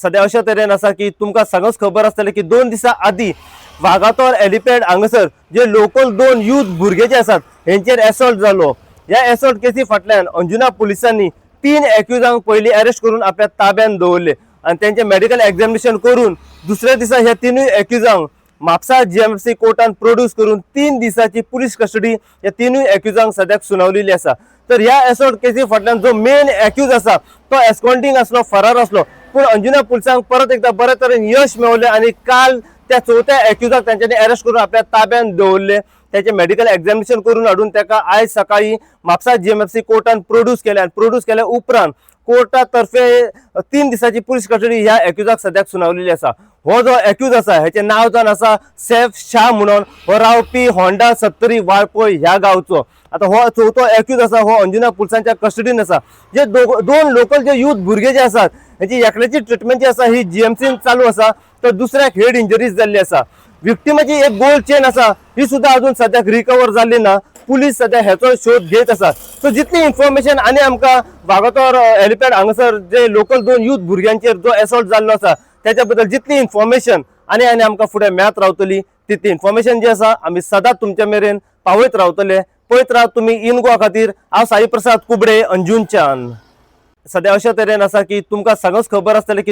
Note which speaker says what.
Speaker 1: सध्या अशा तरेन आसा की तुमकां सगळंच खबर आसतलें की 2 दिसां आदीं वागातोर एलिपॅड हांगासर जे लोकल 2 यूथ भुरगे जे आसात हेंचेर एसॉल्ट जालो। ह्या एसॉल्ट केसी फाटल्यान अंजुना पुलिसांनी 3 एक्युजांक पयलीं अरेस्ट करून आपल्या ताब्यात दवरले आनी तेंचे मेडिकल एक्झामिनेशन करून दुसऱ्या दिसा ह्या 3 एक्युजांक म्हापसा जीएमसी कोर्टान प्रोड्यूस करून 3 दिसाची पुलीस कस्टडी ह्या 3 एक्युजांक सद्याक सुनावलेली आसा। तर ह्या एसॉल्ट केसी फाटल्यान जो मेन एक्यूज आसा तो एस्कॉन्टिंग आसलो, फरार आसलो, पूण अंजुना पुलिसांक परत एकदा बऱ्या तरेन यश मेळवलें आनी काल त्या चौथ्या एक्युजाक तांच्यांनी अरेस्ट करून आपल्या ताब्यात दवरले। त्याचे मेडिकल एक्झामिनेशन करून हाडून ताका आयज सकाळी म्हापसा जीएमएफसी कोर्टान प्रोड्यूस केल्या उपरांत कोर्टा तर्फे 3 दिसाची पुलीस कस्टडी ह्या एक्युजाक सद्याक सुनावलेली आसा। हो जो एक्यूज आसा हेचे नांव जावन आसा सैफ शाह म्हणून, हो रावपी होंडा 70 वाळपय ह्या गांवचो। आता हो चौथो एक्यूज आसा हो अंजुना पुलिसांच्या कस्टडीन आसा। जे दोन लोकल जे यूथ भुरगे जे आसात हेची एकल्याची ट्रीटमेंट जी आसा ही जीएमसीन चालू आसा, तर दुसऱ्याक हेड इंजरीज जाल्ली आसा। विक्टिमाची एक गोल्ड चेन आसा ही सुद्धा अजून सद्याक रिकवर जाल्ली ना। पुलीस सध्या ह्याचो शोध घेत आसा। सो जितली इन्फॉर्मेशन आनी आमकां वागातोर एलिपॅड हांगासर जे लोकल 2 यूथ भुरग्यांचेर जो एसॉल्ट जाल्लो आसा त्याच्या बद्दल जितली इन्फॉर्मेशन आनी आमकां फुडें मेळत रावतली तितली इन्फॉर्मेशन जी आसा आमी सदांच तुमच्या मेरेन पावयत रावतले। पळयत राव तुमी इन गोवा खातीर। हांव साई प्रसाद कुबडे, अंजुनच्यान। सध्या अशा तरेन आसा की तुमकां सगळंच खबर आसतलें की